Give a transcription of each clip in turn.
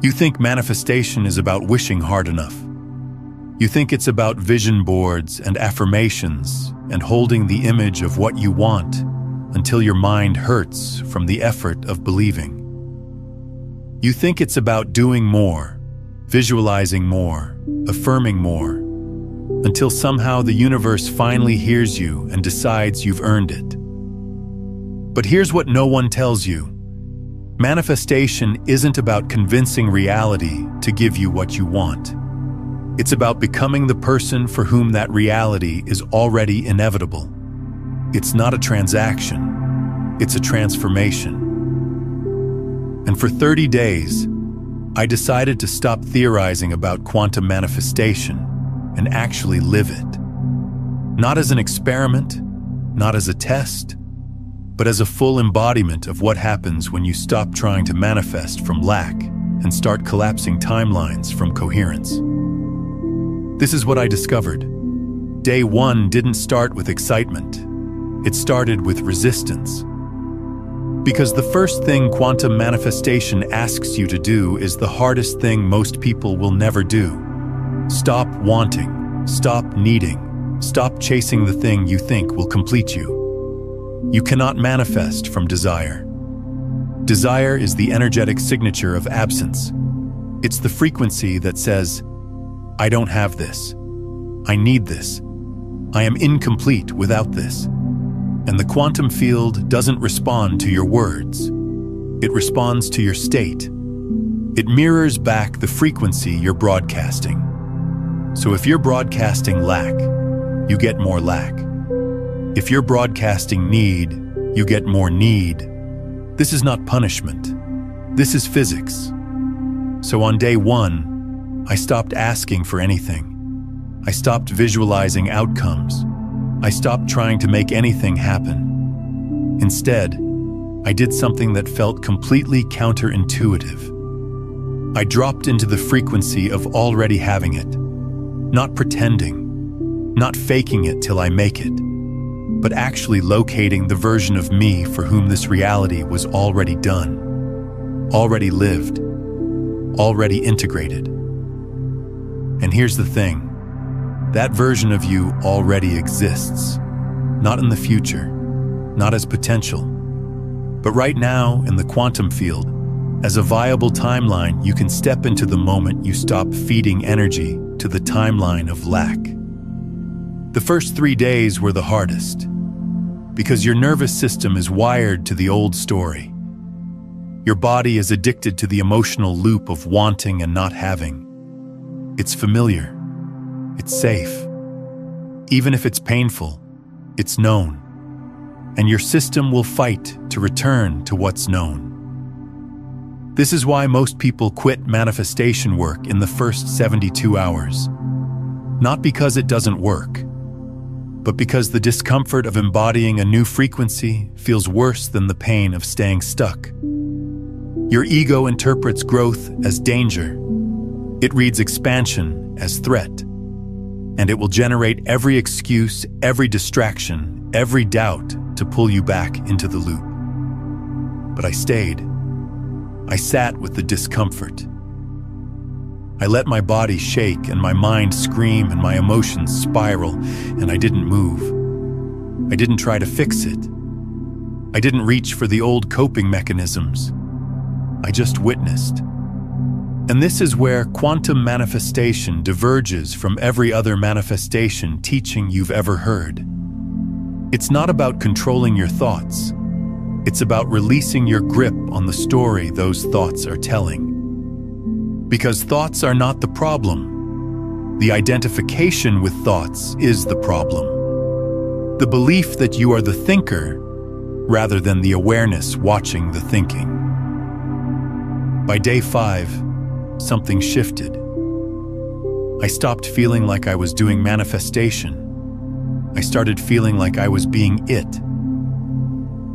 You think manifestation is about wishing hard enough. You think it's about vision boards and affirmations and holding the image of what you want until your mind hurts from the effort of believing. You think it's about doing more, visualizing more, affirming more, until somehow the universe finally hears you and decides you've earned it. But here's what no one tells you. Manifestation isn't about convincing reality to give you what you want. It's about becoming the person for whom that reality is already inevitable. It's not a transaction, it's a transformation. And for 30 days, I decided to stop theorizing about quantum manifestation and actually live it. Not as an experiment, not as a test, but as a full embodiment of what happens when you stop trying to manifest from lack and start collapsing timelines from coherence. This is what I discovered. Day 1 didn't start with excitement. It started with resistance. Because the first thing quantum manifestation asks you to do is the hardest thing most people will never do. Stop wanting, stop needing, stop chasing the thing you think will complete you. You cannot manifest from desire. Desire is the energetic signature of absence. It's the frequency that says, I don't have this. I need this. I am incomplete without this. And the quantum field doesn't respond to your words. It responds to your state. It mirrors back the frequency you're broadcasting. So if you're broadcasting lack, you get more lack. If you're broadcasting need, you get more need. This is not punishment. This is physics. So on day 1, I stopped asking for anything. I stopped visualizing outcomes. I stopped trying to make anything happen. Instead, I did something that felt completely counterintuitive. I dropped into the frequency of already having it. Not pretending, not faking it till I make it, but actually locating the version of me for whom this reality was already done, already lived, already integrated. And here's the thing, that version of you already exists, not in the future, not as potential, but right now in the quantum field, as a viable timeline you can step into the moment you stop feeding energy to the timeline of lack. The first 3 days were the hardest, because your nervous system is wired to the old story. Your body is addicted to the emotional loop of wanting and not having. It's familiar. It's safe. Even if it's painful, it's known. And your system will fight to return to what's known. This is why most people quit manifestation work in the first 72 hours. Not because it doesn't work, but because the discomfort of embodying a new frequency feels worse than the pain of staying stuck. Your ego interprets growth as danger. It reads expansion as threat. And it will generate every excuse, every distraction, every doubt to pull you back into the loop. But I stayed. I sat with the discomfort. I let my body shake and my mind scream and my emotions spiral, and I didn't move. I didn't try to fix it. I didn't reach for the old coping mechanisms. I just witnessed. And this is where quantum manifestation diverges from every other manifestation teaching you've ever heard. It's not about controlling your thoughts. It's about releasing your grip on the story those thoughts are telling. Because thoughts are not the problem. The identification with thoughts is the problem. The belief that you are the thinker rather than the awareness watching the thinking. By day 5, something shifted. I stopped feeling like I was doing manifestation. I started feeling like I was being it.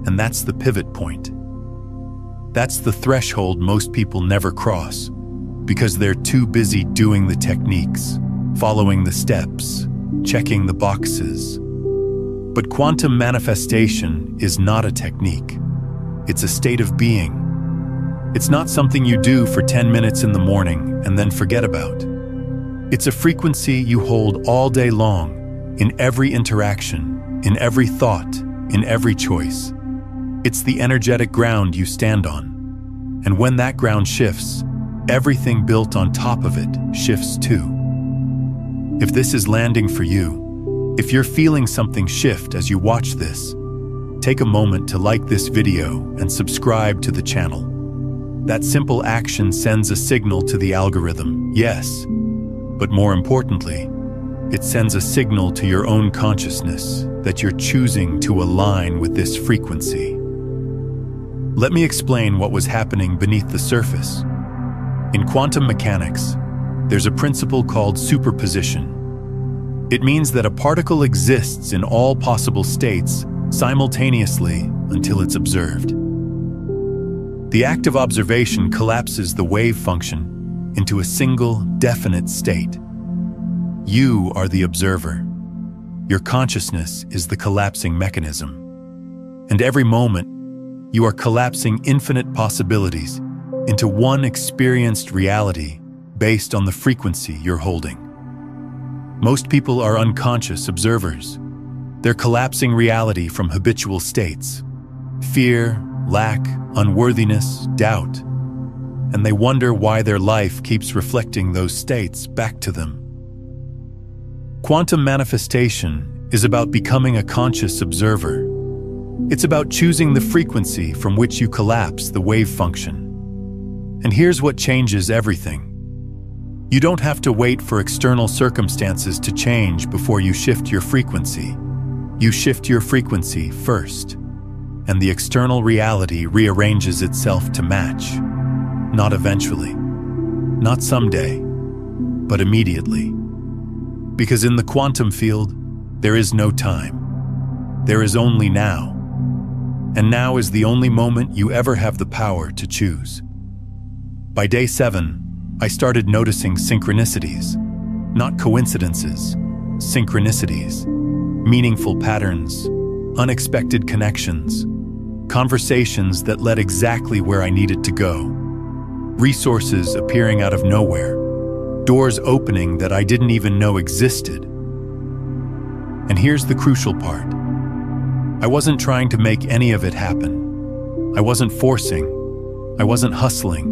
And that's the pivot point. That's the threshold most people never cross, because they're too busy doing the techniques, following the steps, checking the boxes. But quantum manifestation is not a technique. It's a state of being. It's not something you do for 10 minutes in the morning and then forget about. It's a frequency you hold all day long, in every interaction, in every thought, in every choice. It's the energetic ground you stand on. And when that ground shifts, everything built on top of it shifts too. If this is landing for you, if you're feeling something shift as you watch this, take a moment to like this video and subscribe to the channel. That simple action sends a signal to the algorithm, yes, but more importantly, it sends a signal to your own consciousness that you're choosing to align with this frequency. Let me explain what was happening beneath the surface. In quantum mechanics, there's a principle called superposition. It means that a particle exists in all possible states simultaneously until it's observed. The act of observation collapses the wave function into a single, definite state. You are the observer. Your consciousness is the collapsing mechanism. And every moment, you are collapsing infinite possibilities into one experienced reality based on the frequency you're holding. Most people are unconscious observers. They're collapsing reality from habitual states: fear, lack, unworthiness, doubt. And they wonder why their life keeps reflecting those states back to them. Quantum manifestation is about becoming a conscious observer. It's about choosing the frequency from which you collapse the wave function. And here's what changes everything. You don't have to wait for external circumstances to change before you shift your frequency. You shift your frequency first, and the external reality rearranges itself to match. Not eventually, not someday, but immediately. Because in the quantum field, there is no time. There is only now. And now is the only moment you ever have the power to choose. By day 7, I started noticing synchronicities, not coincidences, synchronicities, meaningful patterns, unexpected connections, conversations that led exactly where I needed to go, resources appearing out of nowhere, doors opening that I didn't even know existed. And here's the crucial part. I wasn't trying to make any of it happen. I wasn't forcing. I wasn't hustling.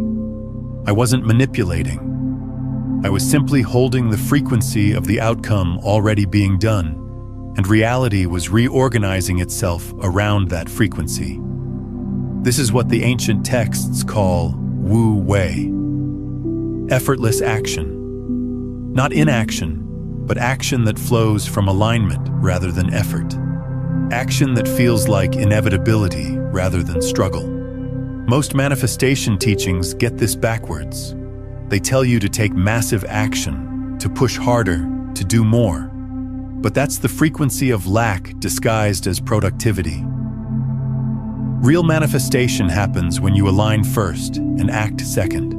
I wasn't manipulating. I was simply holding the frequency of the outcome already being done, and reality was reorganizing itself around that frequency. This is what the ancient texts call Wu Wei. Effortless action. Not inaction, but action that flows from alignment rather than effort. Action that feels like inevitability rather than struggle. Most manifestation teachings get this backwards. They tell you to take massive action, to push harder, to do more. But that's the frequency of lack disguised as productivity. Real manifestation happens when you align first and act second.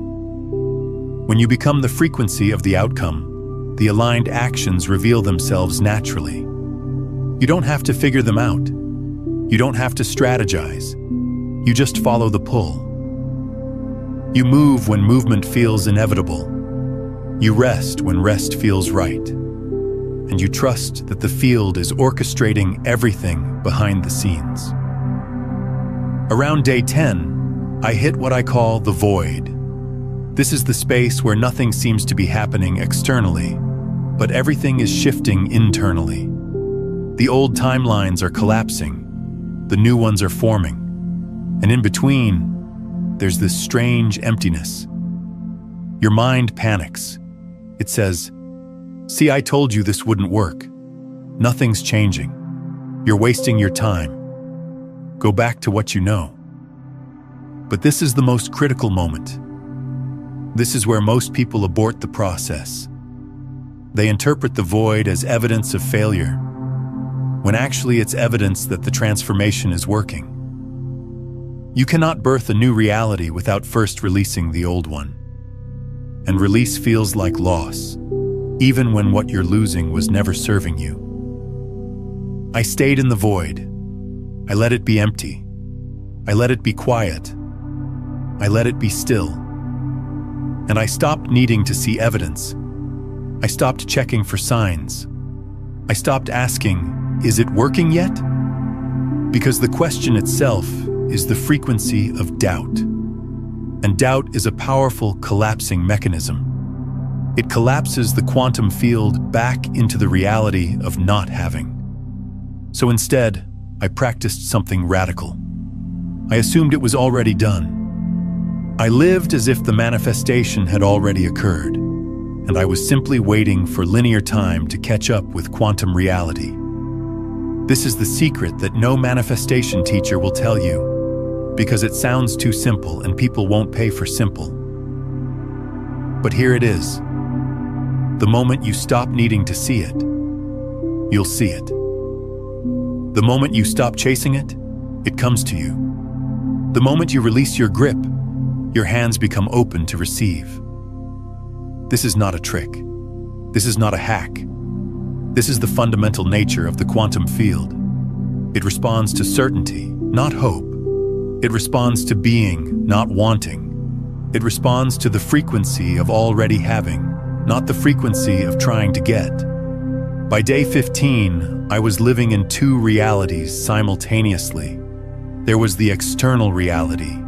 When you become the frequency of the outcome, the aligned actions reveal themselves naturally. You don't have to figure them out. You don't have to strategize. You just follow the pull. You move when movement feels inevitable. You rest when rest feels right. And you trust that the field is orchestrating everything behind the scenes. Around day 10, I hit what I call the void. This is the space where nothing seems to be happening externally, but everything is shifting internally. The old timelines are collapsing, the new ones are forming, and in between, there's this strange emptiness. Your mind panics. It says, "See, I told you this wouldn't work. Nothing's changing. You're wasting your time. Go back to what you know." But this is the most critical moment. This is where most people abort the process. They interpret the void as evidence of failure, when actually it's evidence that the transformation is working. You cannot birth a new reality without first releasing the old one. And release feels like loss, even when what you're losing was never serving you. I stayed in the void. I let it be empty. I let it be quiet. I let it be still. And I stopped needing to see evidence. I stopped checking for signs. I stopped asking, is it working yet? Because the question itself is the frequency of doubt. And doubt is a powerful collapsing mechanism. It collapses the quantum field back into the reality of not having. So instead, I practiced something radical. I assumed it was already done. I lived as if the manifestation had already occurred, and I was simply waiting for linear time to catch up with quantum reality. This is the secret that no manifestation teacher will tell you, because it sounds too simple and people won't pay for simple. But here it is. The moment you stop needing to see it, you'll see it. The moment you stop chasing it, it comes to you. The moment you release your grip, your hands become open to receive. This is not a trick. This is not a hack. This is the fundamental nature of the quantum field. It responds to certainty, not hope. It responds to being, not wanting. It responds to the frequency of already having, not the frequency of trying to get. By day 15, I was living in two realities simultaneously. There was the external reality,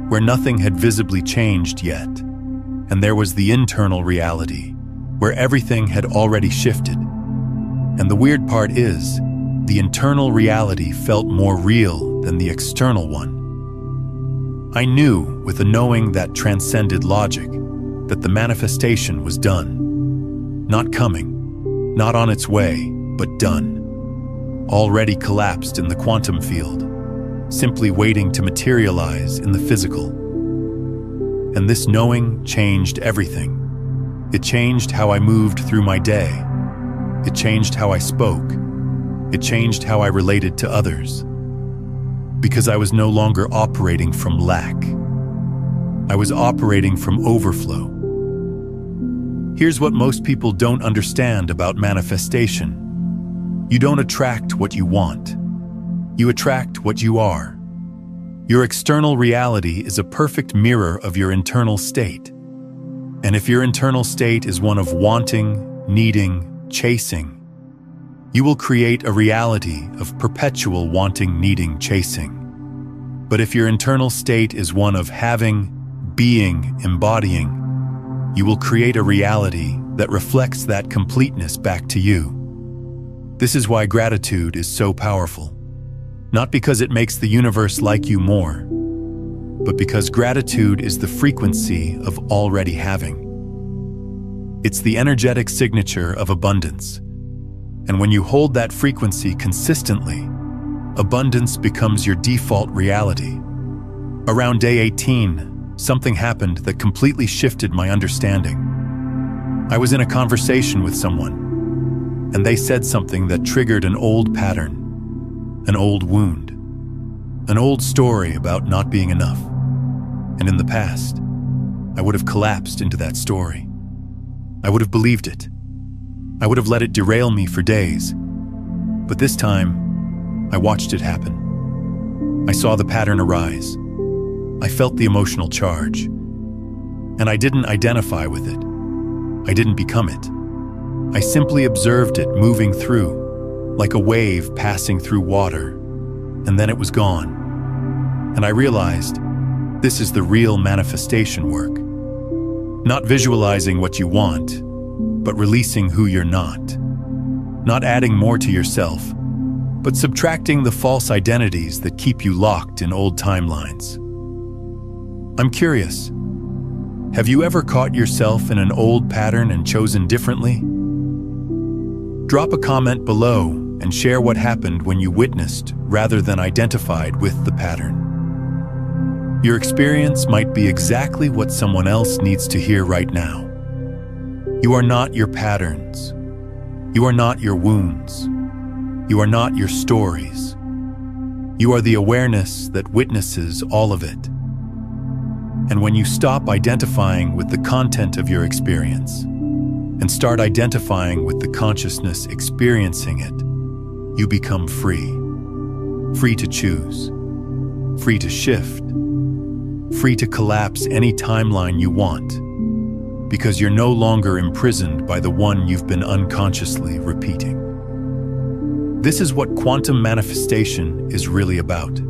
where nothing had visibly changed yet. And there was the internal reality, where everything had already shifted. And the weird part is, the internal reality felt more real than the external one. I knew, with a knowing that transcended logic, that the manifestation was done. Not coming, not on its way, but done. Already collapsed in the quantum field, simply waiting to materialize in the physical. And this knowing changed everything. It changed how I moved through my day. It changed how I spoke. It changed how I related to others. Because I was no longer operating from lack. I was operating from overflow. Here's what most people don't understand about manifestation. You don't attract what you want. You attract what you are. Your external reality is a perfect mirror of your internal state. And if your internal state is one of wanting, needing, chasing, you will create a reality of perpetual wanting, needing, chasing. But if your internal state is one of having, being, embodying, you will create a reality that reflects that completeness back to you. This is why gratitude is so powerful. Not because it makes the universe like you more, but because gratitude is the frequency of already having. It's the energetic signature of abundance. And when you hold that frequency consistently, abundance becomes your default reality. Around day 18, something happened that completely shifted my understanding. I was in a conversation with someone, and they said something that triggered an old pattern, an old wound, an old story about not being enough. And in the past, I would have collapsed into that story. I would have believed it. I would have let it derail me for days. But this time, I watched it happen. I saw the pattern arise. I felt the emotional charge. And I didn't identify with it. I didn't become it. I simply observed it moving through, like a wave passing through water, and then it was gone. And I realized, this is the real manifestation work. Not visualizing what you want, but releasing who you're not. Not adding more to yourself, but subtracting the false identities that keep you locked in old timelines. I'm curious, have you ever caught yourself in an old pattern and chosen differently? Drop a comment below and share what happened when you witnessed rather than identified with the pattern. Your experience might be exactly what someone else needs to hear right now. You are not your patterns. You are not your wounds. You are not your stories. You are the awareness that witnesses all of it. And when you stop identifying with the content of your experience and start identifying with the consciousness experiencing it, you become free. Free to choose. Free to shift. free to collapse any timeline you want, because you're no longer imprisoned by the one you've been unconsciously repeating. This is what quantum manifestation is really about.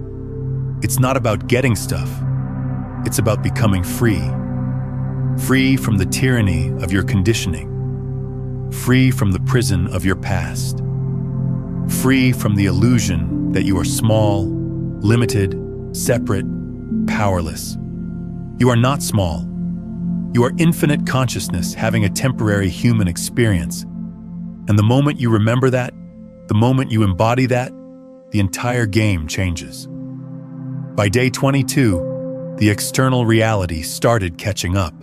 It's not about getting stuff. It's about becoming free. Free from the tyranny of your conditioning. Free from the prison of your past. Free from the illusion that you are small, limited, separate, powerless. You are not small. You are infinite consciousness having a temporary human experience. And the moment you remember that, the moment you embody that, the entire game changes. By day 22, the external reality started catching up.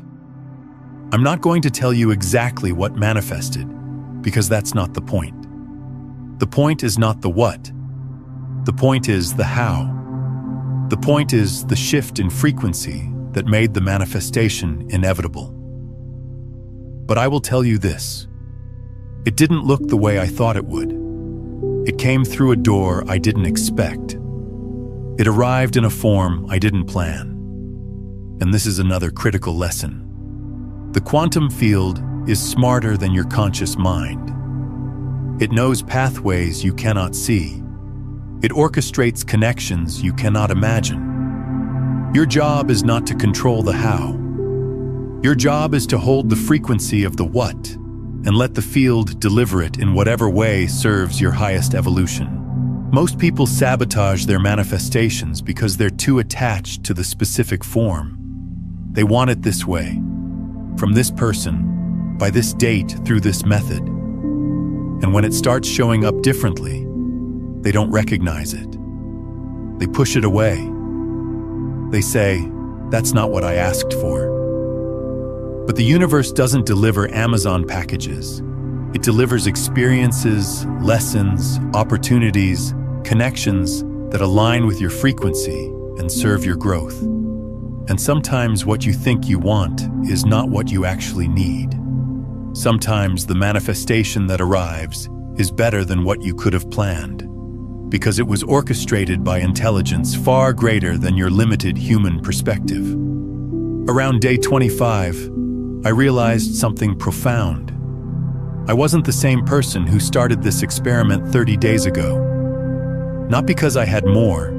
I'm not going to tell you exactly what manifested, because that's not the point. The point is not the what. The point is the how. The point is the shift in frequency that made the manifestation inevitable. But I will tell you this. It didn't look the way I thought it would. It came through a door I didn't expect. It arrived in a form I didn't plan. And this is another critical lesson. The quantum field is smarter than your conscious mind. It knows pathways you cannot see. It orchestrates connections you cannot imagine. Your job is not to control the how. Your job is to hold the frequency of the what and let the field deliver it in whatever way serves your highest evolution. Most people sabotage their manifestations because they're too attached to the specific form. They want it this way, from this person, by this date, through this method. And when it starts showing up differently, they don't recognize it. They push it away. They say, "That's not what I asked for." But the universe doesn't deliver Amazon packages. It delivers experiences, lessons, opportunities, connections that align with your frequency and serve your growth. And sometimes what you think you want is not what you actually need. Sometimes the manifestation that arrives is better than what you could have planned, because it was orchestrated by intelligence far greater than your limited human perspective. Around day 25, I realized something profound. I wasn't the same person who started this experiment 30 days ago. Not because I had more,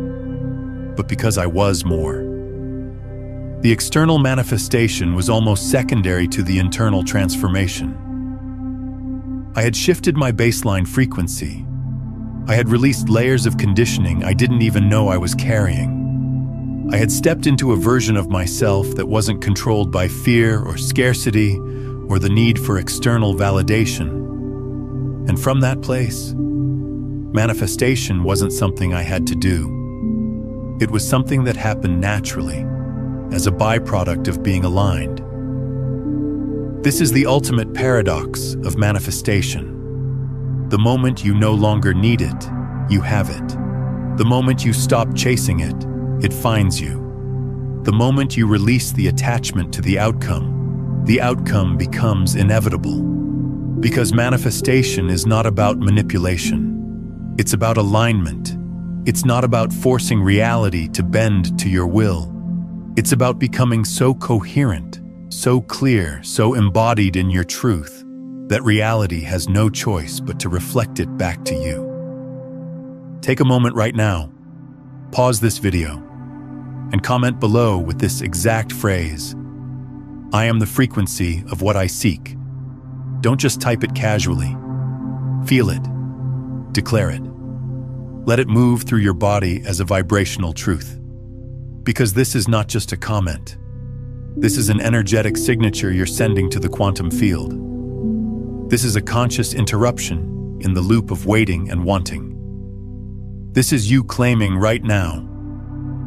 but because I was more. The external manifestation was almost secondary to the internal transformation. I had shifted my baseline frequency. I had released layers of conditioning I didn't even know I was carrying. I had stepped into a version of myself that wasn't controlled by fear or scarcity or the need for external validation. And from that place, manifestation wasn't something I had to do. It was something that happened naturally, as a byproduct of being aligned. This is the ultimate paradox of manifestation. The moment you no longer need it, you have it. The moment you stop chasing it, it finds you. The moment you release the attachment to the outcome becomes inevitable. Because manifestation is not about manipulation. It's about alignment. It's not about forcing reality to bend to your will. It's about becoming so coherent, so clear, so embodied in your truth, that reality has no choice but to reflect it back to you. Take a moment right now, pause this video, and comment below with this exact phrase: "I am the frequency of what I seek." Don't just type it casually. Feel it. Declare it. Let it move through your body as a vibrational truth. Because this is not just a comment. This is an energetic signature you're sending to the quantum field. This is a conscious interruption in the loop of waiting and wanting. This is you claiming right now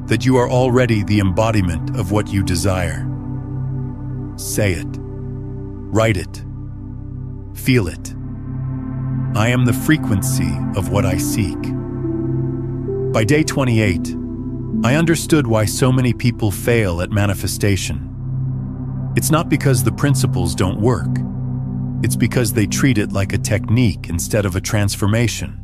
that you are already the embodiment of what you desire. Say it. Write it. Feel it. I am the frequency of what I seek. By day 28, I understood why so many people fail at manifestation. It's not because the principles don't work. It's because they treat it like a technique instead of a transformation.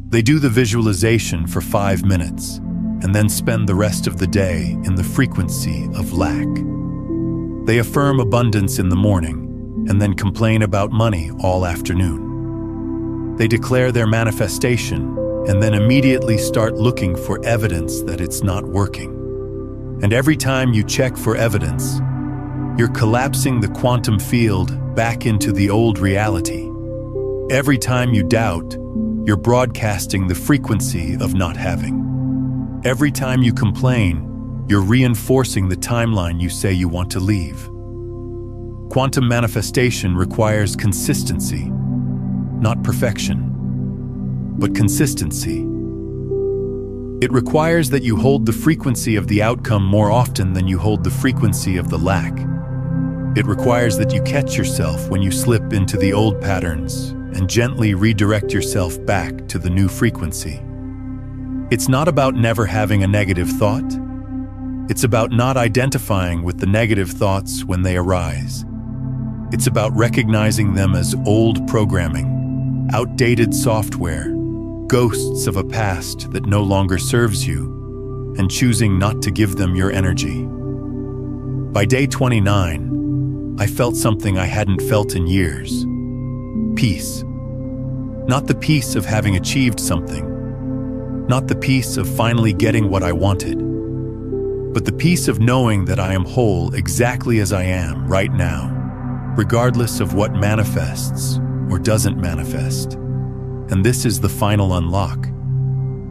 They do the visualization for 5 minutes, and then spend the rest of the day in the frequency of lack. They affirm abundance in the morning and then complain about money all afternoon. They declare their manifestation and then immediately start looking for evidence that it's not working. And every time you check for evidence, you're collapsing the quantum field back into the old reality. Every time you doubt, you're broadcasting the frequency of not having. Every time you complain, you're reinforcing the timeline you say you want to leave. Quantum manifestation requires consistency, not perfection, but consistency. It requires that you hold the frequency of the outcome more often than you hold the frequency of the lack. It requires that you catch yourself when you slip into the old patterns and gently redirect yourself back to the new frequency. It's not about never having a negative thought. It's about not identifying with the negative thoughts when they arise. It's about recognizing them as old programming, outdated software, ghosts of a past that no longer serves you, and choosing not to give them your energy. By day 29, I felt something I hadn't felt in years. Peace. Not the peace of having achieved something, not the peace of finally getting what I wanted, but the peace of knowing that I am whole exactly as I am right now, regardless of what manifests or doesn't manifest. And this is the final unlock.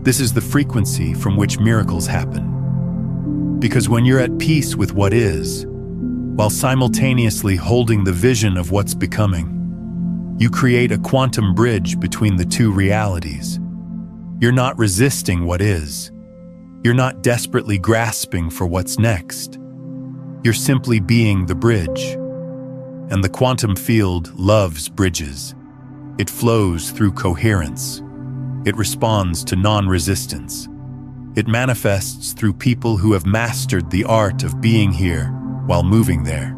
This is the frequency from which miracles happen. Because when you're at peace with what is, while simultaneously holding the vision of what's becoming, you create a quantum bridge between the two realities. You're not resisting what is. You're not desperately grasping for what's next. You're simply being the bridge. And the quantum field loves bridges. It flows through coherence. It responds to non-resistance. It manifests through people who have mastered the art of being here while moving there.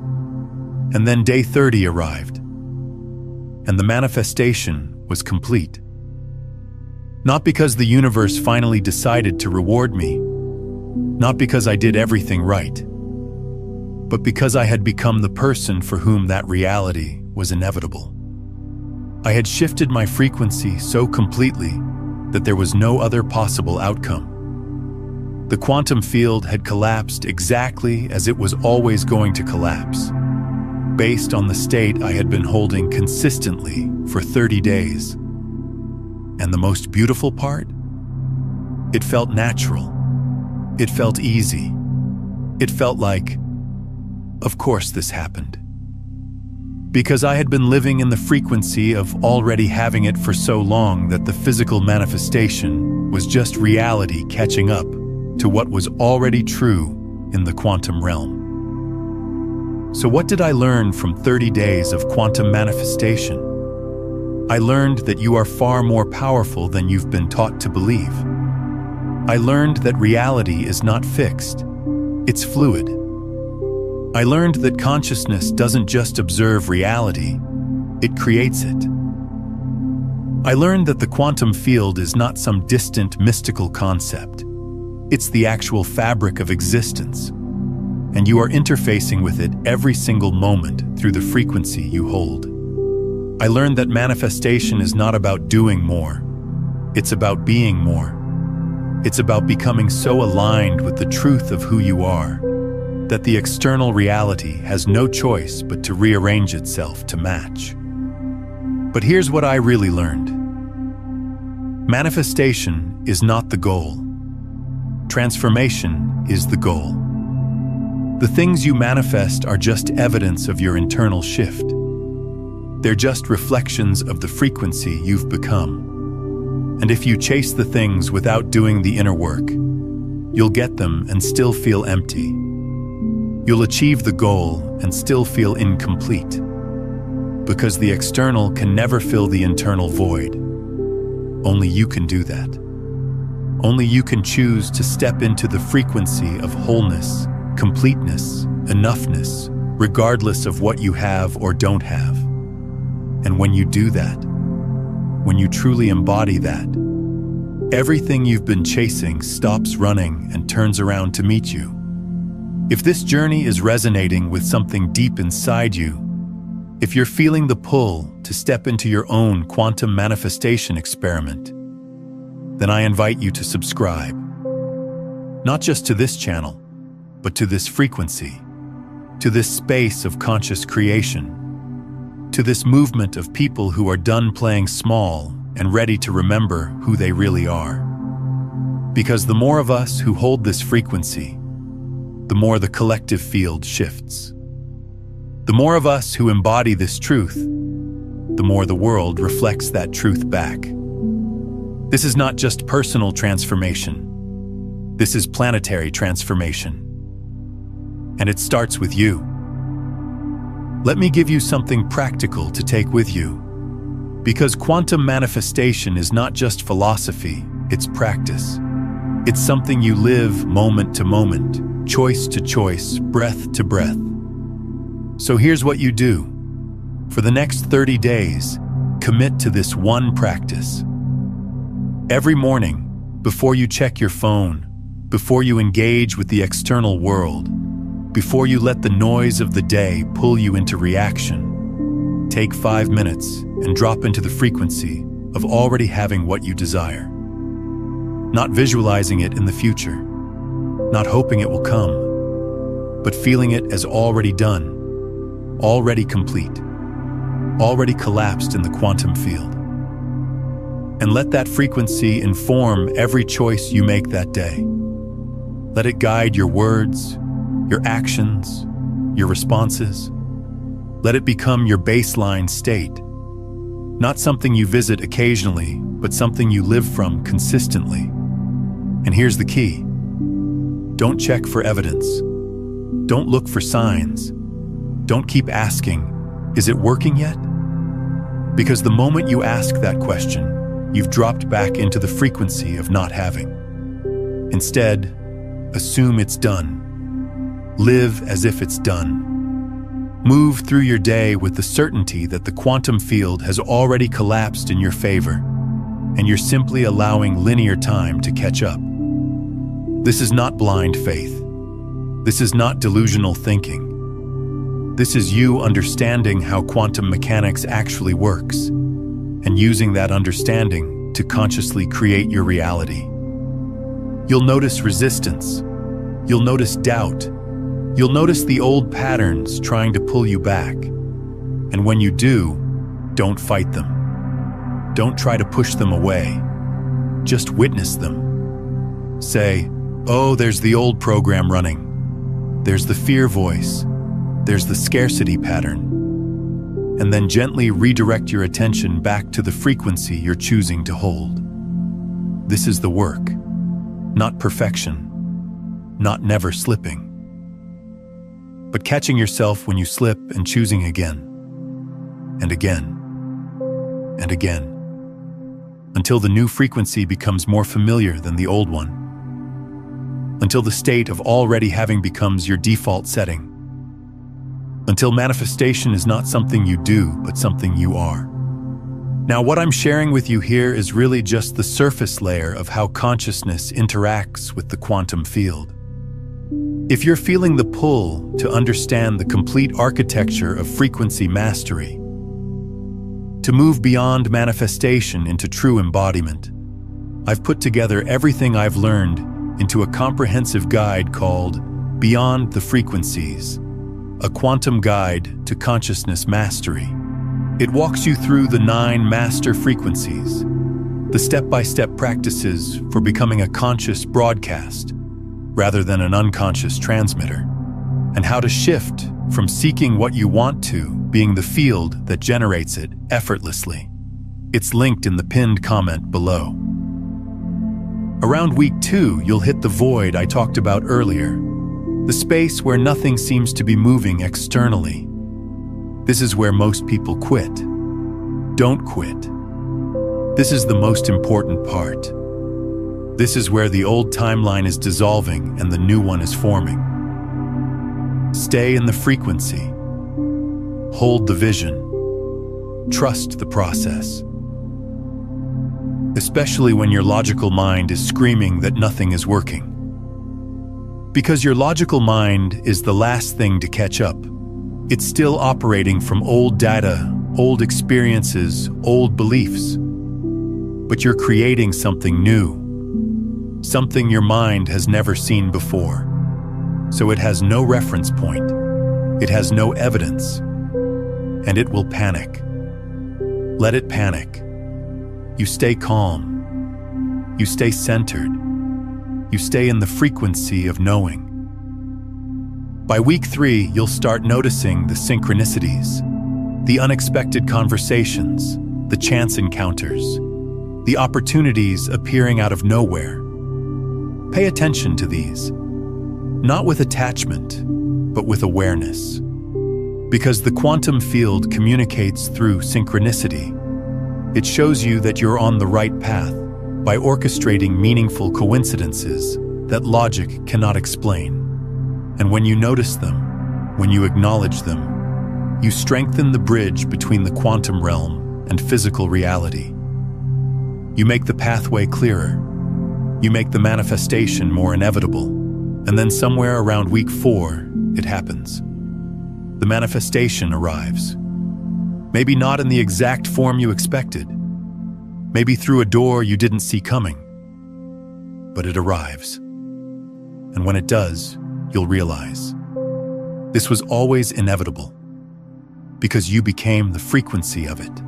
And then day 30 arrived, and the manifestation was complete. Not because the universe finally decided to reward me, not because I did everything right, but because I had become the person for whom that reality was inevitable. I had shifted my frequency so completely that there was no other possible outcome. The quantum field had collapsed exactly as it was always going to collapse, based on the state I had been holding consistently for 30 days. And the most beautiful part? It felt natural. It felt easy. It felt like, of course this happened. Because I had been living in the frequency of already having it for so long that the physical manifestation was just reality catching up to what was already true in the quantum realm. So what did I learn from 30 days of quantum manifestation? I learned that you are far more powerful than you've been taught to believe. I learned that reality is not fixed, it's fluid. I learned that consciousness doesn't just observe reality, it creates it. I learned that the quantum field is not some distant mystical concept. It's the actual fabric of existence, and you are interfacing with it every single moment through the frequency you hold. I learned that manifestation is not about doing more, it's about being more. It's about becoming so aligned with the truth of who you are that the external reality has no choice but to rearrange itself to match. But here's what I really learned. Manifestation is not the goal. Transformation is the goal. The things you manifest are just evidence of your internal shift. They're just reflections of the frequency you've become. And if you chase the things without doing the inner work, you'll get them and still feel empty. You'll achieve the goal and still feel incomplete, because the external can never fill the internal void. Only you can do that. Only you can choose to step into the frequency of wholeness, completeness, enoughness, regardless of what you have or don't have. And when you do that, when you truly embody that, Everything you've been chasing stops running and turns around to meet you. If this journey is resonating with something deep inside you, if you're feeling the pull to step into your own quantum manifestation experiment, then I invite you to subscribe. Not just to this channel, but to this frequency, to this space of conscious creation, to this movement of people who are done playing small and ready to remember who they really are. Because the more of us who hold this frequency, the more the collective field shifts. The more of us who embody this truth, the more the world reflects that truth back. This is not just personal transformation. This is planetary transformation. And it starts with you. Let me give you something practical to take with you. Because quantum manifestation is not just philosophy, it's practice. It's something you live moment to moment, choice to choice, breath to breath. So here's what you do. For the next 30 days, commit to this one practice. Every morning, before you check your phone, before you engage with the external world, before you let the noise of the day pull you into reaction, take 5 minutes and drop into the frequency of already having what you desire. Not visualizing it in the future, not hoping it will come, but feeling it as already done, already complete, already collapsed in the quantum field. And let that frequency inform every choice you make that day. Let it guide your words, your actions, your responses. Let it become your baseline state. Not something you visit occasionally, but something you live from consistently. And here's the key. Don't check for evidence. Don't look for signs. Don't keep asking, is it working yet? Because the moment you ask that question, you've dropped back into the frequency of not having. Instead, assume it's done. Live as if it's done. Move through your day with the certainty that the quantum field has already collapsed in your favor, and you're simply allowing linear time to catch up. This is not blind faith. This is not delusional thinking. This is you understanding how quantum mechanics actually works, and using that understanding to consciously create your reality. You'll notice resistance. You'll notice doubt. You'll notice the old patterns trying to pull you back. And when you do, don't fight them. Don't try to push them away. Just witness them. Say, oh, there's the old program running. There's the fear voice. There's the scarcity pattern. And then gently redirect your attention back to the frequency you're choosing to hold. This is the work, not perfection, not never slipping, but catching yourself when you slip and choosing again, and again, and again, until the new frequency becomes more familiar than the old one, until the state of already having becomes your default setting, until manifestation is not something you do, but something you are. Now, what I'm sharing with you here is really just the surface layer of how consciousness interacts with the quantum field. If you're feeling the pull to understand the complete architecture of frequency mastery, to move beyond manifestation into true embodiment, I've put together everything I've learned into a comprehensive guide called Beyond the Frequencies, a quantum guide to consciousness mastery. It walks you through the 9 master frequencies, the step-by-step practices for becoming a conscious broadcast rather than an unconscious transmitter, and how to shift from seeking what you want to being the field that generates it effortlessly. It's linked in the pinned comment below. Around week 2, you'll hit the void I talked about earlier, the space where nothing seems to be moving externally. This is where most people quit. Don't quit. This is the most important part. This is where the old timeline is dissolving and the new one is forming. Stay in the frequency. Hold the vision. Trust the process. especially when your logical mind is screaming that nothing is working. Because your logical mind is the last thing to catch up. It's still operating from old data, old experiences, old beliefs. But you're creating something new, something your mind has never seen before. So it has no reference point, it has no evidence, and it will panic. Let it panic. You stay calm. You stay centered. You stay in the frequency of knowing. By week 3, you'll start noticing the synchronicities, the unexpected conversations, the chance encounters, the opportunities appearing out of nowhere. Pay attention to these, not with attachment, but with awareness. Because the quantum field communicates through synchronicity. It shows you that you're on the right path by orchestrating meaningful coincidences that logic cannot explain. And when you notice them, when you acknowledge them, you strengthen the bridge between the quantum realm and physical reality. You make the pathway clearer. You make the manifestation more inevitable. And then somewhere around week 4, it happens. The manifestation arrives. Maybe not in the exact form you expected. Maybe through a door you didn't see coming. But it arrives. And when it does, you'll realize this was always inevitable because you became the frequency of it.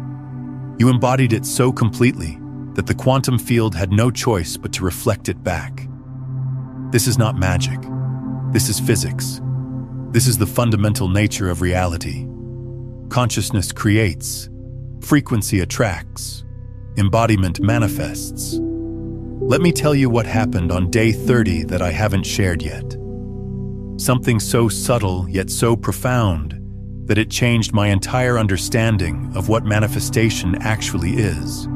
You embodied it so completely that the quantum field had no choice but to reflect it back. This is not magic. This is physics. This is the fundamental nature of reality. Consciousness creates, frequency attracts, embodiment manifests. Let me tell you what happened on day 30 that I haven't shared yet. Something so subtle yet so profound that it changed my entire understanding of what manifestation actually is.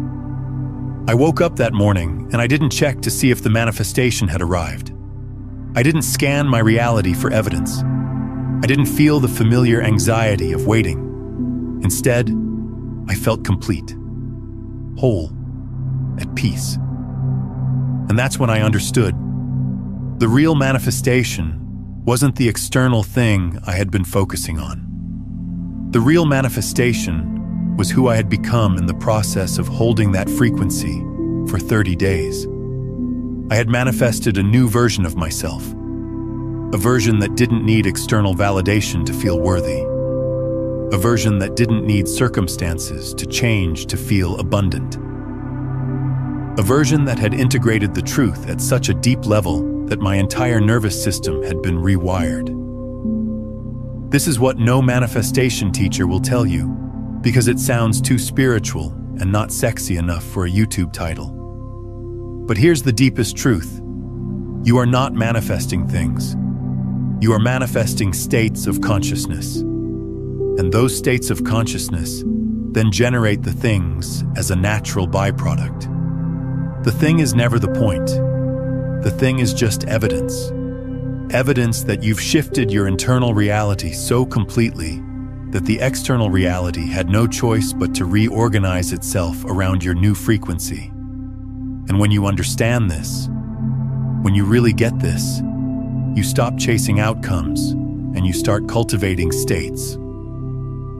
I woke up that morning and I didn't check to see if the manifestation had arrived. I didn't scan my reality for evidence. I didn't feel the familiar anxiety of waiting. Instead, I felt complete, whole, at peace. And that's when I understood. The real manifestation wasn't the external thing I had been focusing on. The real manifestation was who I had become in the process of holding that frequency for 30 days. I had manifested a new version of myself, a version that didn't need external validation to feel worthy, a version that didn't need circumstances to change to feel abundant, a version that had integrated the truth at such a deep level that my entire nervous system had been rewired. This is what no manifestation teacher will tell you, because it sounds too spiritual and not sexy enough for a YouTube title. But here's the deepest truth. You are not manifesting things. You are manifesting states of consciousness. And those states of consciousness then generate the things as a natural byproduct. The thing is never the point. The thing is just evidence. Evidence that you've shifted your internal reality so completely that the external reality had no choice but to reorganize itself around your new frequency. And when you understand this, when you really get this, you stop chasing outcomes and you start cultivating states.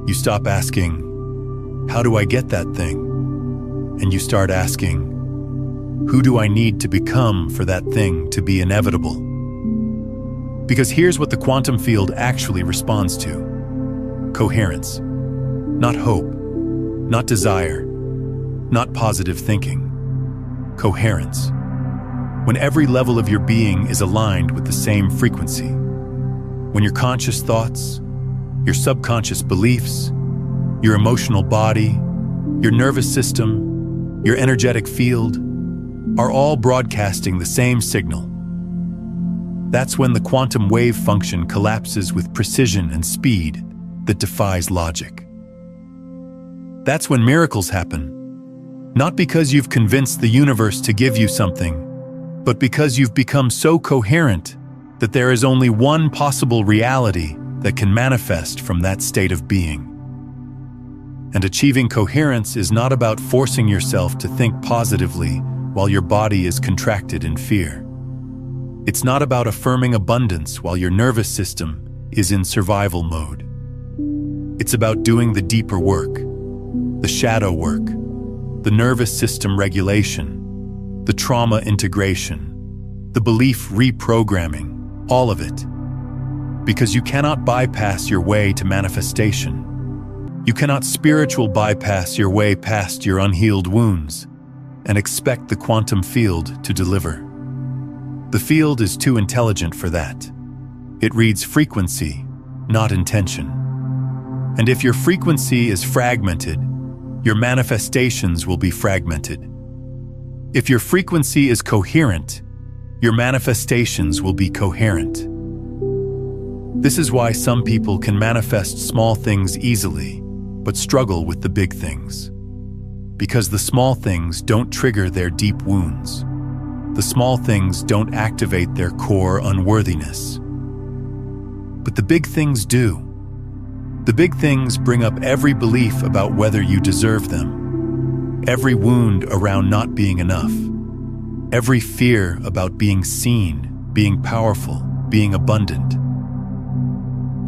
You stop asking, how do I get that thing? And you start asking, who do I need to become for that thing to be inevitable? Because here's what the quantum field actually responds to. Coherence. Not hope. Not desire. Not positive thinking. Coherence. When every level of your being is aligned with the same frequency. When your conscious thoughts, your subconscious beliefs, your emotional body, your nervous system, your energetic field, are all broadcasting the same signal. That's when the quantum wave function collapses with precision and speed that defies logic. That's when miracles happen. Not because you've convinced the universe to give you something, but because you've become so coherent that there is only one possible reality that can manifest from that state of being. And achieving coherence is not about forcing yourself to think positively while your body is contracted in fear. It's not about affirming abundance while your nervous system is in survival mode. It's about doing the deeper work, the shadow work, the nervous system regulation, the trauma integration, the belief reprogramming, all of it. Because you cannot bypass your way to manifestation. You cannot spiritual bypass your way past your unhealed wounds and expect the quantum field to deliver. The field is too intelligent for that. It reads frequency, not intention. And if your frequency is fragmented, your manifestations will be fragmented. If your frequency is coherent, your manifestations will be coherent. This is why some people can manifest small things easily, but struggle with the big things. Because the small things don't trigger their deep wounds. The small things don't activate their core unworthiness. But the big things do. The big things bring up every belief about whether you deserve them, every wound around not being enough, every fear about being seen, being powerful, being abundant.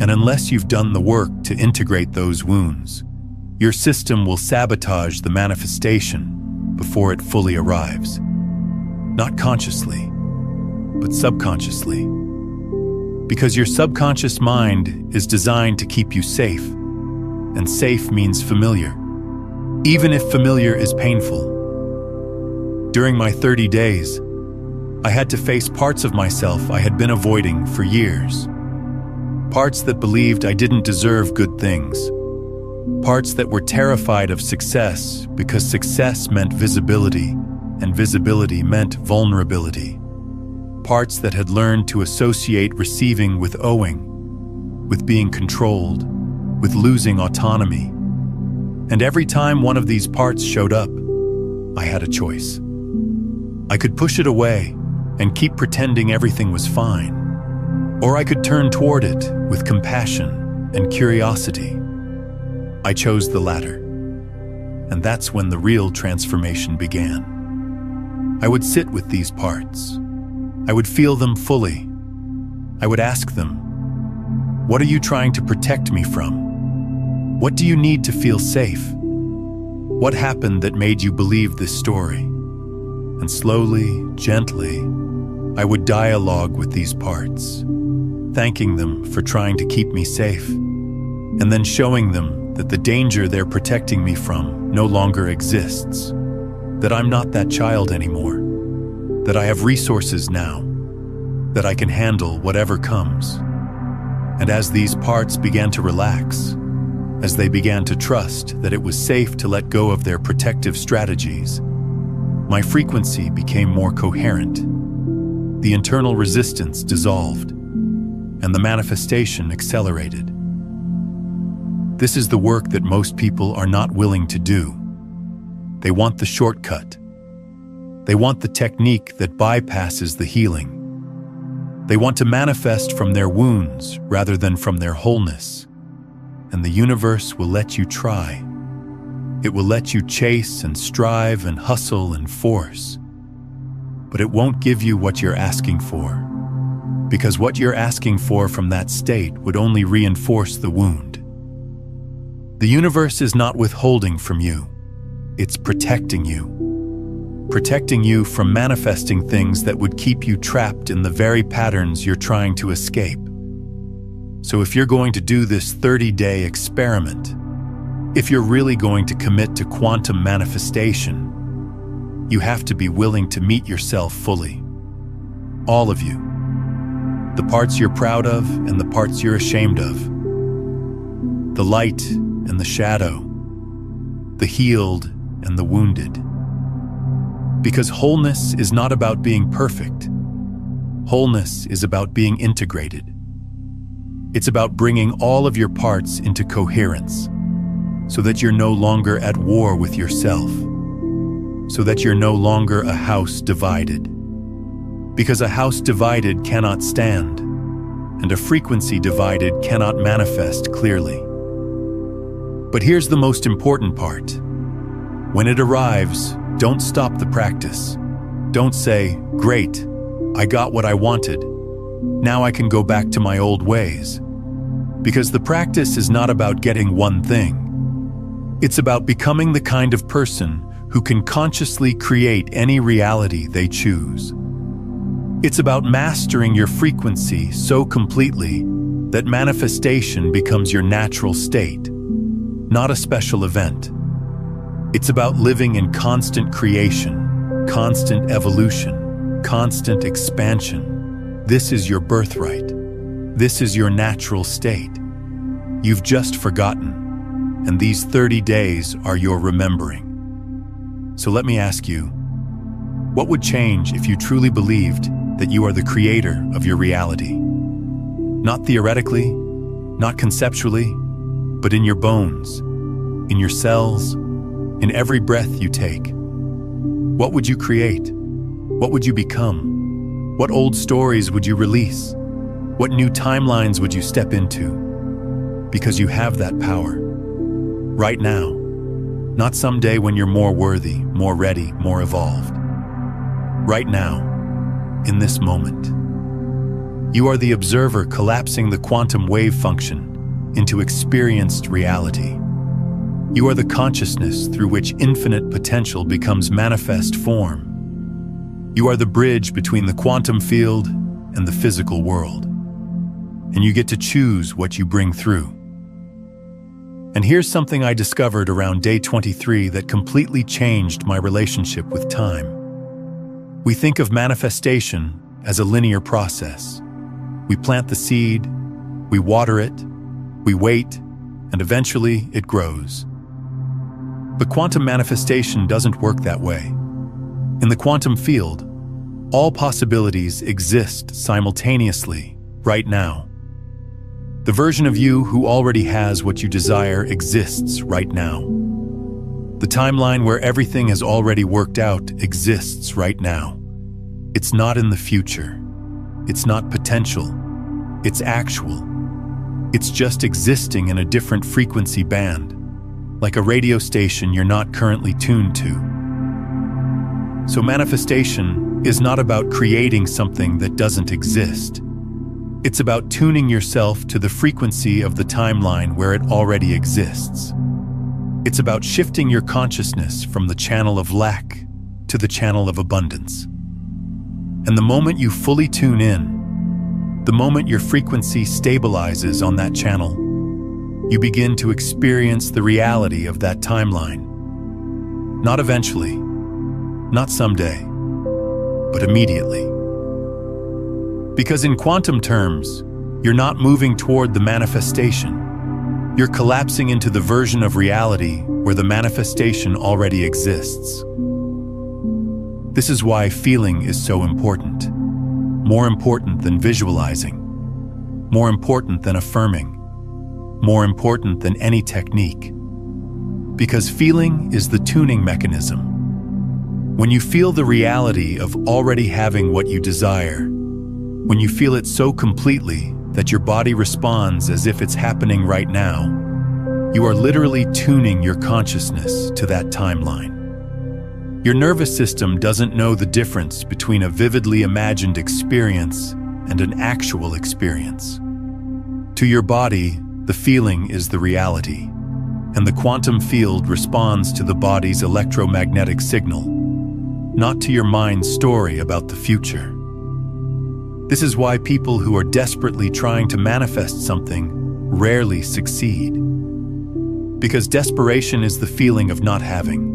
And unless you've done the work to integrate those wounds, your system will sabotage the manifestation before it fully arrives. Not consciously, but subconsciously. Because your subconscious mind is designed to keep you safe, and safe means familiar, even if familiar is painful. During my 30 days, I had to face parts of myself I had been avoiding for years. Parts that believed I didn't deserve good things. Parts that were terrified of success because success meant visibility, and visibility meant vulnerability. Parts that had learned to associate receiving with owing, with being controlled, with losing autonomy. And every time one of these parts showed up, I had a choice. I could push it away and keep pretending everything was fine. Or I could turn toward it with compassion and curiosity. I chose the latter. And that's when the real transformation began. I would sit with these parts. I would feel them fully. I would ask them, what are you trying to protect me from? What do you need to feel safe? What happened that made you believe this story? And slowly, gently, I would dialogue with these parts, thanking them for trying to keep me safe, and then showing them that the danger they're protecting me from no longer exists, that I'm not that child anymore, that I have resources now, that I can handle whatever comes. And as these parts began to relax, as they began to trust that it was safe to let go of their protective strategies, my frequency became more coherent. The internal resistance dissolved, and the manifestation accelerated. This is the work that most people are not willing to do. They want the shortcut. They want the technique that bypasses the healing. They want to manifest from their wounds rather than from their wholeness. And the universe will let you try. It will let you chase and strive and hustle and force. But it won't give you what you're asking for. Because what you're asking for from that state would only reinforce the wound. The universe is not withholding from you. It's protecting you. Protecting you from manifesting things that would keep you trapped in the very patterns you're trying to escape. So if you're going to do this 30-day experiment, if you're really going to commit to quantum manifestation, you have to be willing to meet yourself fully. All of you. The parts you're proud of and the parts you're ashamed of. The light and the shadow. The healed and the wounded. Because wholeness is not about being perfect. Wholeness is about being integrated. It's about bringing all of your parts into coherence, so that you're no longer at war with yourself, so that you're no longer a house divided. Because a house divided cannot stand, and a frequency divided cannot manifest clearly. But here's the most important part. When it arrives, don't stop the practice. Don't say, "Great, I got what I wanted. Now I can go back to my old ways." Because the practice is not about getting one thing. It's about becoming the kind of person who can consciously create any reality they choose. It's about mastering your frequency so completely that manifestation becomes your natural state, not a special event. It's about living in constant creation, constant evolution, constant expansion. This is your birthright. This is your natural state. You've just forgotten, and these 30 days are your remembering. So let me ask you, what would change if you truly believed that you are the creator of your reality? Not theoretically, not conceptually, but in your bones, in your cells, in every breath you take. What would you create? What would you become? What old stories would you release? What new timelines would you step into? Because you have that power. Right now. Not someday when you're more worthy, more ready, more evolved. Right now. In this moment. You are the observer collapsing the quantum wave function into experienced reality. You are the consciousness through which infinite potential becomes manifest form. You are the bridge between the quantum field and the physical world. And you get to choose what you bring through. And here's something I discovered around day 23 that completely changed my relationship with time. We think of manifestation as a linear process. We plant the seed, we water it, we wait, and eventually it grows. But quantum manifestation doesn't work that way. In the quantum field, all possibilities exist simultaneously, right now. The version of you who already has what you desire exists right now. The timeline where everything has already worked out exists right now. It's not in the future. It's not potential. It's actual. It's just existing in a different frequency band, like a radio station you're not currently tuned to. So manifestation is not about creating something that doesn't exist. It's about tuning yourself to the frequency of the timeline where it already exists. It's about shifting your consciousness from the channel of lack to the channel of abundance. And the moment you fully tune in, the moment your frequency stabilizes on that channel, you begin to experience the reality of that timeline. Not eventually, not someday, but immediately. Because in quantum terms, you're not moving toward the manifestation. You're collapsing into the version of reality where the manifestation already exists. This is why feeling is so important. More important than visualizing. More important than affirming. More important than any technique. Because feeling is the tuning mechanism. When you feel the reality of already having what you desire, when you feel it so completely that your body responds as if it's happening right now, you are literally tuning your consciousness to that timeline. Your nervous system doesn't know the difference between a vividly imagined experience and an actual experience. To your body, the feeling is the reality, and the quantum field responds to the body's electromagnetic signal, not to your mind's story about the future. This is why people who are desperately trying to manifest something rarely succeed. Because desperation is the feeling of not having.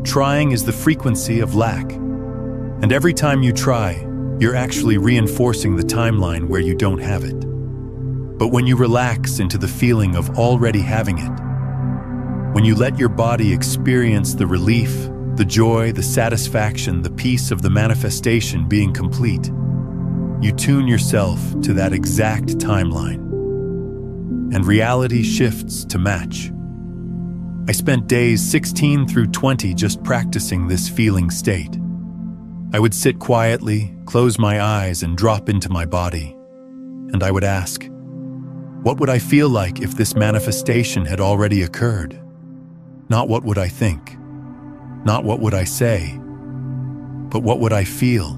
Trying is the frequency of lack. And every time you try, you're actually reinforcing the timeline where you don't have it. But when you relax into the feeling of already having it, when you let your body experience the relief, the joy, the satisfaction, the peace of the manifestation being complete, you tune yourself to that exact timeline. And reality shifts to match. I spent days 16 through 20 just practicing this feeling state. I would sit quietly, close my eyes, and drop into my body. And I would ask, What would I feel like if this manifestation had already occurred? Not what would I think, not what would I say, but what would I feel?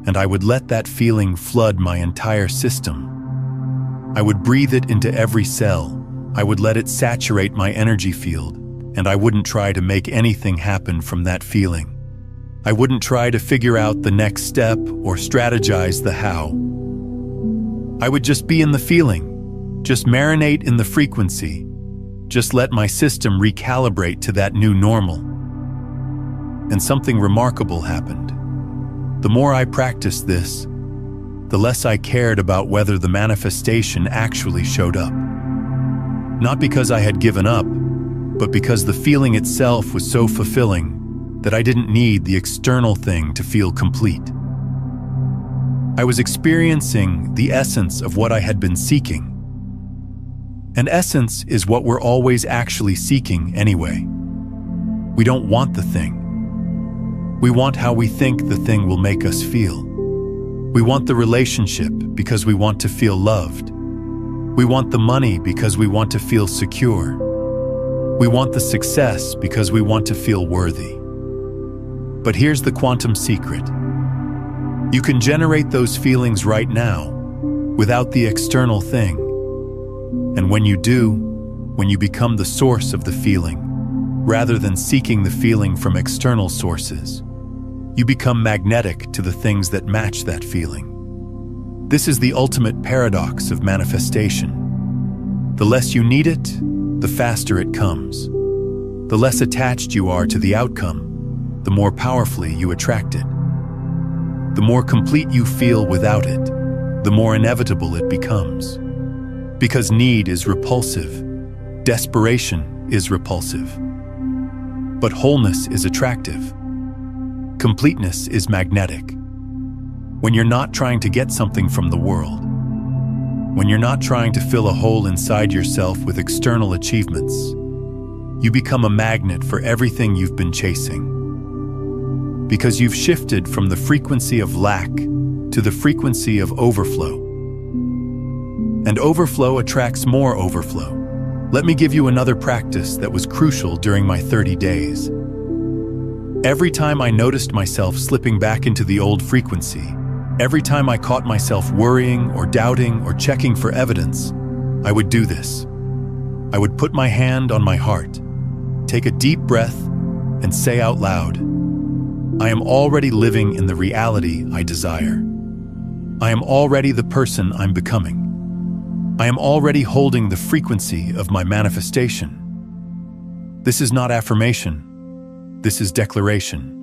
And I would let that feeling flood my entire system. I would breathe it into every cell. I would let it saturate my energy field, and I wouldn't try to make anything happen from that feeling. I wouldn't try to figure out the next step or strategize the how. I would just be in the feeling, just marinate in the frequency, just let my system recalibrate to that new normal. And something remarkable happened. The more I practiced this, the less I cared about whether the manifestation actually showed up. Not because I had given up, but because the feeling itself was so fulfilling that I didn't need the external thing to feel complete. I was experiencing the essence of what I had been seeking. And essence is what we're always actually seeking anyway. We don't want the thing. We want how we think the thing will make us feel. We want the relationship because we want to feel loved. We want the money because we want to feel secure. We want the success because we want to feel worthy. But here's the quantum secret. You can generate those feelings right now without the external thing. And when you do, when you become the source of the feeling, rather than seeking the feeling from external sources, you become magnetic to the things that match that feeling. This is the ultimate paradox of manifestation. The less you need it, the faster it comes. The less attached you are to the outcome, the more powerfully you attract it. The more complete you feel without it, the more inevitable it becomes. Because need is repulsive, desperation is repulsive. But wholeness is attractive. Completeness is magnetic. When you're not trying to get something from the world, when you're not trying to fill a hole inside yourself with external achievements, you become a magnet for everything you've been chasing. Because you've shifted from the frequency of lack to the frequency of overflow. And overflow attracts more overflow. Let me give you another practice that was crucial during my 30 days. Every time I noticed myself slipping back into the old frequency, every time I caught myself worrying or doubting or checking for evidence, I would do this. I would put my hand on my heart, take a deep breath, and say out loud, I am already living in the reality I desire. I am already the person I'm becoming. I am already holding the frequency of my manifestation. This is not affirmation. This is declaration.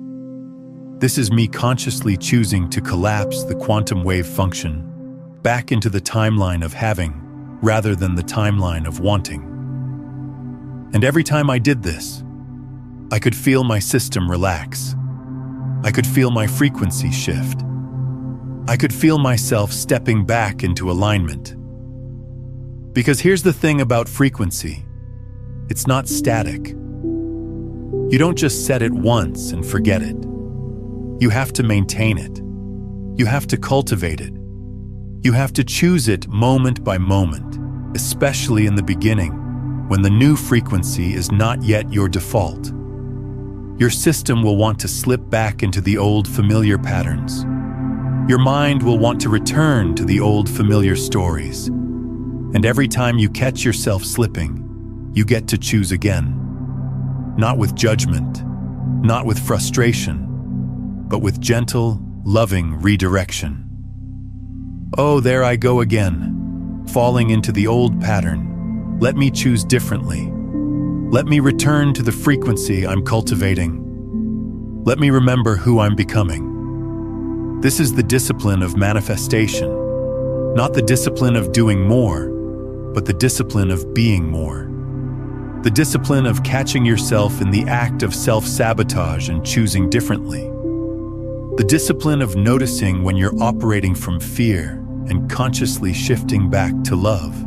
This is me consciously choosing to collapse the quantum wave function back into the timeline of having rather than the timeline of wanting. And every time I did this, I could feel my system relax. I could feel my frequency shift. I could feel myself stepping back into alignment. Because here's the thing about frequency. It's not static. You don't just set it once and forget it. You have to maintain it. You have to cultivate it. You have to choose it moment by moment, especially in the beginning, when the new frequency is not yet your default. Your system will want to slip back into the old familiar patterns. Your mind will want to return to the old familiar stories. And every time you catch yourself slipping, you get to choose again. Not with judgment, not with frustration, but with gentle, loving redirection. Oh, there I go again, falling into the old pattern. Let me choose differently. Let me return to the frequency I'm cultivating. Let me remember who I'm becoming. This is the discipline of manifestation, not the discipline of doing more, but the discipline of being more. The discipline of catching yourself in the act of self-sabotage and choosing differently. The discipline of noticing when you're operating from fear and consciously shifting back to love.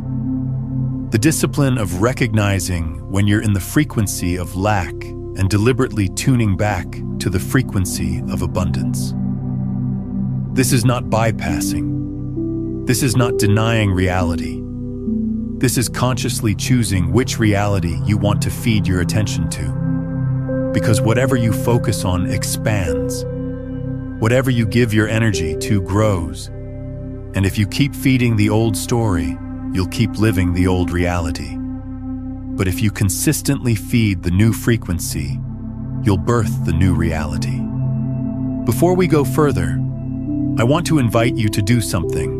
The discipline of recognizing when you're in the frequency of lack and deliberately tuning back to the frequency of abundance. This is not bypassing. This is not denying reality. This is consciously choosing which reality you want to feed your attention to. Because whatever you focus on expands. Whatever you give your energy to grows. And if you keep feeding the old story, you'll keep living the old reality. But if you consistently feed the new frequency, you'll birth the new reality. Before we go further, I want to invite you to do something.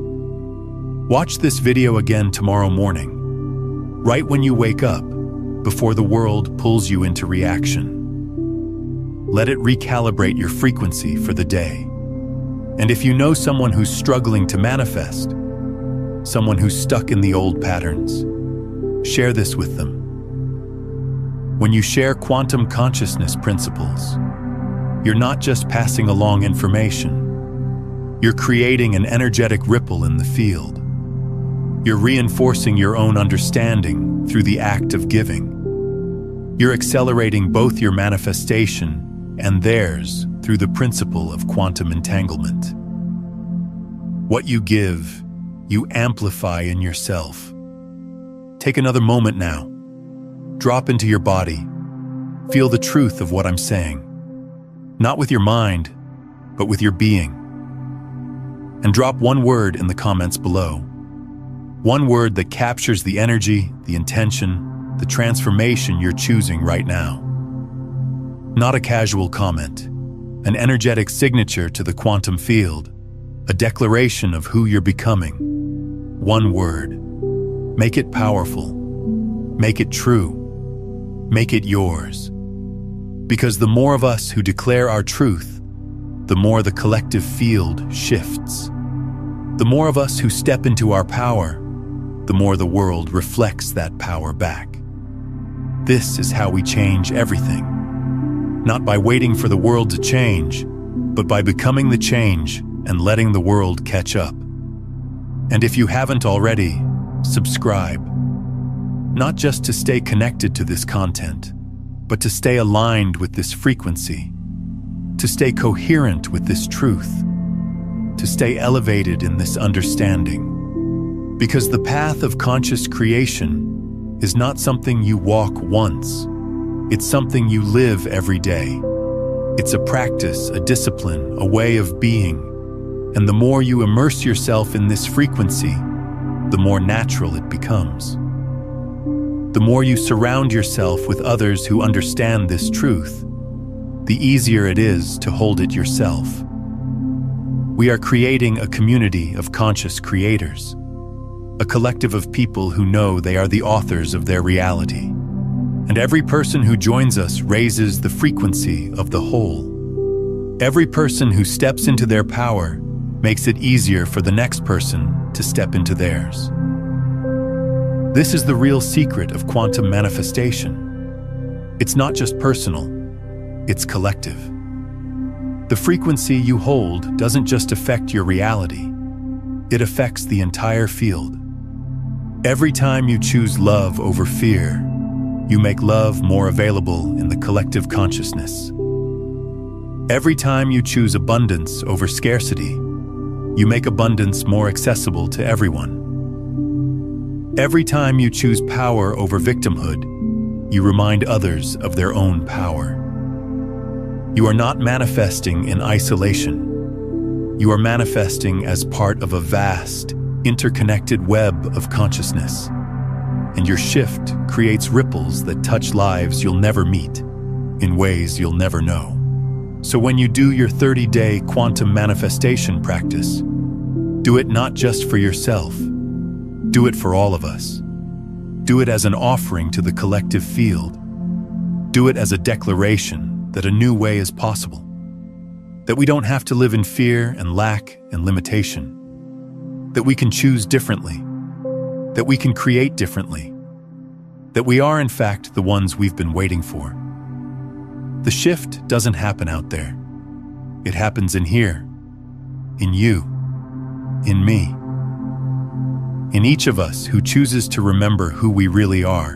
Watch this video again tomorrow morning, right when you wake up, before the world pulls you into reaction. Let it recalibrate your frequency for the day. And if you know someone who's struggling to manifest, someone who's stuck in the old patterns, share this with them. When you share quantum consciousness principles, you're not just passing along information. You're creating an energetic ripple in the field. You're reinforcing your own understanding through the act of giving. You're accelerating both your manifestation and theirs through the principle of quantum entanglement. What you give, you amplify in yourself. Take another moment now. Drop into your body. Feel the truth of what I'm saying. Not with your mind, but with your being. And drop one word in the comments below. One word that captures the energy, the intention, the transformation you're choosing right now. Not a casual comment, an energetic signature to the quantum field, a declaration of who you're becoming. One word. Make it powerful. Make it true. Make it yours. Because the more of us who declare our truth, the more the collective field shifts. The more of us who step into our power, the more the world reflects that power back. This is how we change everything. Not by waiting for the world to change, but by becoming the change and letting the world catch up. And if you haven't already, subscribe. Not just to stay connected to this content, but to stay aligned with this frequency, to stay coherent with this truth, to stay elevated in this understanding. Because the path of conscious creation is not something you walk once. It's something you live every day. It's a practice, a discipline, a way of being. And the more you immerse yourself in this frequency, the more natural it becomes. The more you surround yourself with others who understand this truth, the easier it is to hold it yourself. We are creating a community of conscious creators, a collective of people who know they are the authors of their reality. And every person who joins us raises the frequency of the whole. Every person who steps into their power makes it easier for the next person to step into theirs. This is the real secret of quantum manifestation. It's not just personal, it's collective. The frequency you hold doesn't just affect your reality, it affects the entire field. Every time you choose love over fear, you make love more available in the collective consciousness. Every time you choose abundance over scarcity, you make abundance more accessible to everyone. Every time you choose power over victimhood, you remind others of their own power. You are not manifesting in isolation. You are manifesting as part of a vast, interconnected web of consciousness. And your shift creates ripples that touch lives you'll never meet, in ways you'll never know. So when you do your 30-day quantum manifestation practice, do it not just for yourself. Do it for all of us. Do it as an offering to the collective field. Do it as a declaration that a new way is possible. That we don't have to live in fear and lack and limitation. That we can choose differently. That we can create differently. That we are, in fact, the ones we've been waiting for. The shift doesn't happen out there. It happens in here, in you, in me. In each of us who chooses to remember who we really are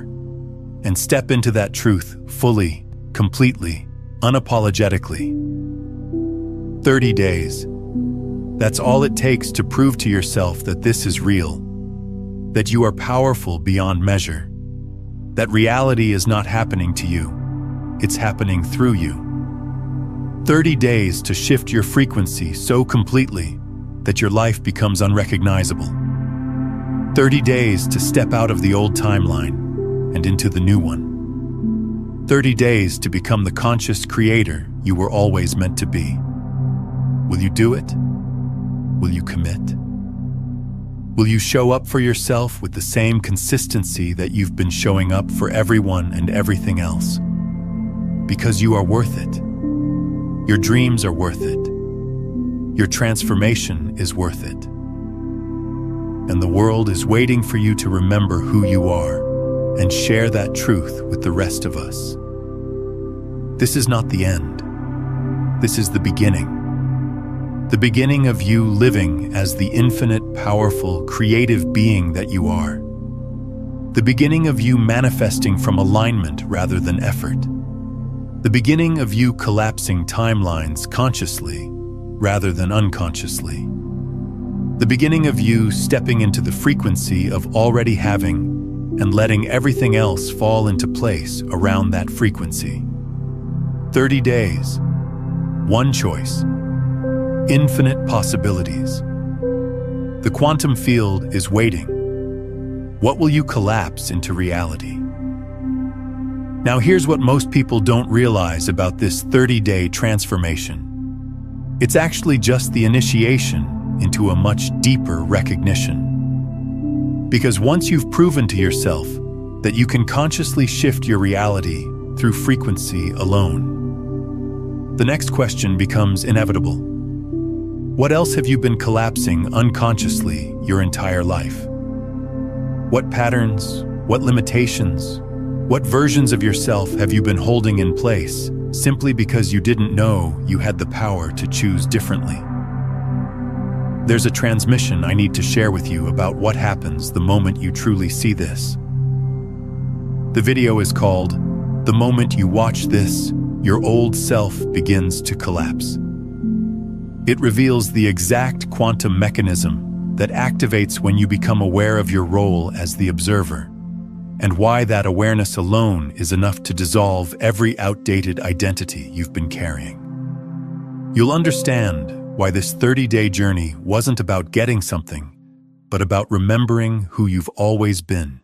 and step into that truth fully, completely, unapologetically. 30 days. That's all it takes to prove to yourself that this is real. that you are powerful beyond measure, that reality is not happening to you, it's happening through you. 30 days to shift your frequency so completely that your life becomes unrecognizable. 30 days to step out of the old timeline and into the new one. 30 days to become the conscious creator you were always meant to be. Will you do it? Will you commit? Will you show up for yourself with the same consistency that you've been showing up for everyone and everything else? Because you are worth it. Your dreams are worth it. Your transformation is worth it. And the world is waiting for you to remember who you are and share that truth with the rest of us. This is not the end. This is the beginning. The beginning of you living as the infinite, powerful, creative being that you are. The beginning of you manifesting from alignment rather than effort. The beginning of you collapsing timelines consciously rather than unconsciously. The beginning of you stepping into the frequency of already having and letting everything else fall into place around that frequency. 30 days, one choice, infinite possibilities. The quantum field is waiting. What will you collapse into reality? Now here's what most people don't realize about this 30-day transformation. It's actually just the initiation into a much deeper recognition. Because once you've proven to yourself that you can consciously shift your reality through frequency alone, the next question becomes inevitable. What else have you been collapsing unconsciously your entire life? What patterns, what limitations, what versions of yourself have you been holding in place simply because you didn't know you had the power to choose differently? There's a transmission I need to share with you about what happens the moment you truly see this. The video is called, "The Moment You Watch This, Your Old Self Begins to Collapse." It reveals the exact quantum mechanism that activates when you become aware of your role as the observer, and why that awareness alone is enough to dissolve every outdated identity you've been carrying. You'll understand why this 30-day journey wasn't about getting something, but about remembering who you've always been.